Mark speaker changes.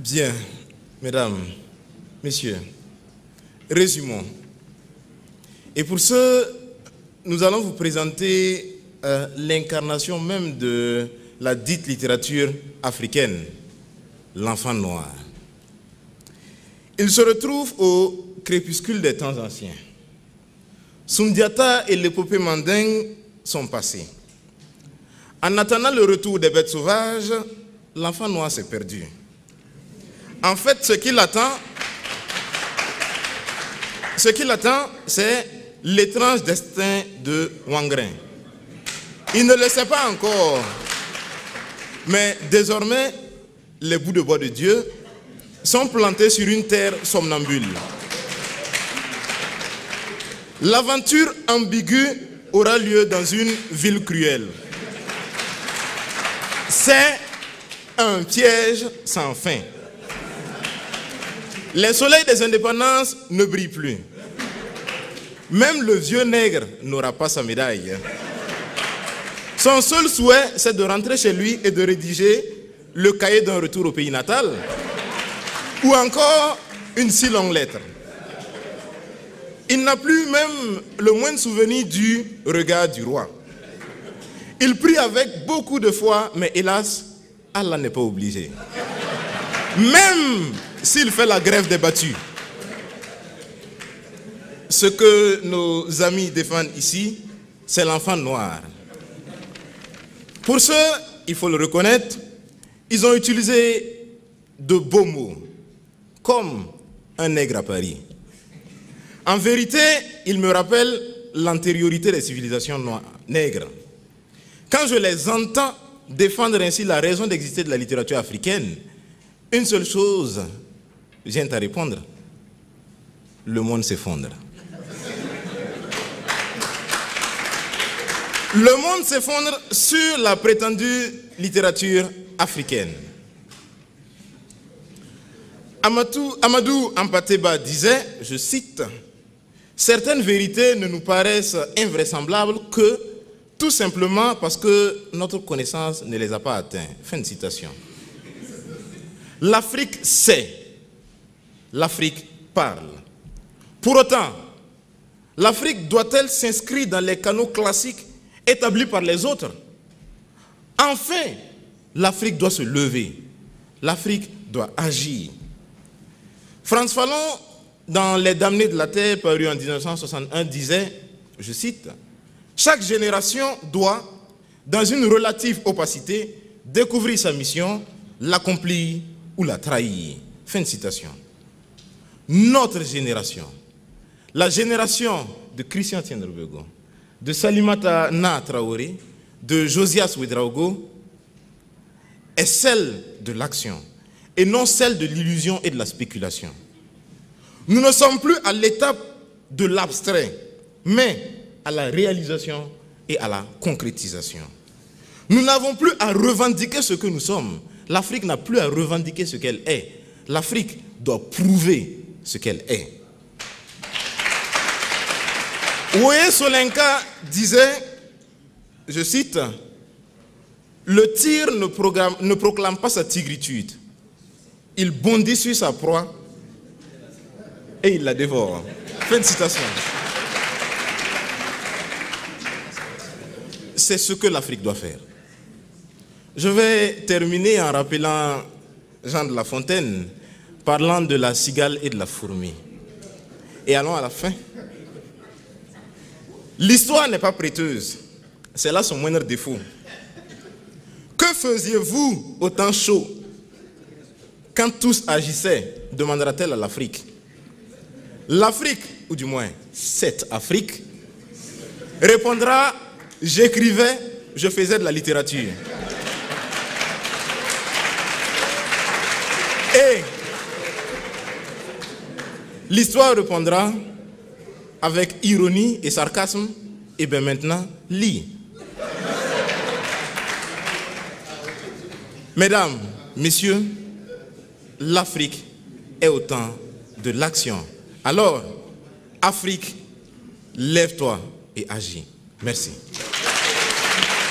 Speaker 1: Bien, mesdames, messieurs, résumons. Et pour ce, nous allons vous présenter l'incarnation même de la dite littérature africaine, l'enfant noir. Il se retrouve au crépuscule des temps anciens. Soundiata et l'épopée mandingue sont passés. En attendant le retour des bêtes sauvages, l'enfant noir s'est perdu. En fait, ce qui l'attend, c'est l'étrange destin de Wangrin. Il ne le sait pas encore, mais désormais, les bouts de bois de Dieu sont plantés sur une terre somnambule. L'aventure ambiguë aura lieu dans une ville cruelle. C'est un piège sans fin. Les soleils des indépendances ne brillent plus. Même le vieux nègre n'aura pas sa médaille. Son seul souhait, c'est de rentrer chez lui et de rédiger le cahier d'un retour au pays natal, ou encore une si longue lettre. Il n'a plus même le moindre souvenir du regard du roi. Il prie avec beaucoup de foi, mais hélas, Allah n'est pas obligé. Même s'il fait la grève des battus. Ce que nos amis défendent ici, c'est l'enfant noir. Pour ce, il faut le reconnaître, ils ont utilisé de beaux mots, comme un nègre à Paris. En vérité, il me rappelle l'antériorité des civilisations nègres. Quand je les entends défendre ainsi la raison d'exister de la littérature africaine, une seule chose vient à répondre: le monde s'effondre. Le monde s'effondre sur la prétendue littérature africaine. Amadou Ampateba disait, je cite, « Certaines vérités ne nous paraissent invraisemblables que tout simplement parce que notre connaissance ne les a pas atteints. » Fin de citation. L'Afrique sait, l'Afrique parle. Pour autant, l'Afrique doit-elle s'inscrire dans les canaux classiques établis par les autres? Enfin, l'Afrique doit se lever. L'Afrique doit agir. Frantz Fanon, dans Les Damnés de la Terre, paru en 1961, disait, je cite, « Chaque génération doit, dans une relative opacité, découvrir sa mission, l'accomplir ou la trahir. » Fin de citation. Notre génération, la génération de Christian Tiendrebego, de Salimata Na Traoré, de Josias Ouedraogo, est celle de l'action et non celle de l'illusion et de la spéculation. Nous ne sommes plus à l'étape de l'abstrait, mais à la réalisation et à la concrétisation. Nous n'avons plus à revendiquer ce que nous sommes. L'Afrique n'a plus à revendiquer ce qu'elle est. L'Afrique doit prouver ce qu'elle est. Oye Solenka disait, je cite, « Le tigre ne proclame pas sa tigritude. Il bondit sur sa proie et il la dévore. » Fin de citation. C'est ce que l'Afrique doit faire. Je vais terminer en rappelant Jean de La Fontaine, parlant de la cigale et de la fourmi. Et allons à la fin. L'histoire n'est pas prêteuse. C'est là son moindre défaut. Que faisiez-vous au temps chaud quand tous agissaient, demandera-t-elle à l'Afrique. L'Afrique, ou du moins cette Afrique, répondra, j'écrivais, je faisais de la littérature. Et l'histoire répondra avec ironie et sarcasme, et bien maintenant, lis. Mesdames, messieurs, l'Afrique est au temps de l'action. Alors, Afrique, lève-toi et agis. Merci.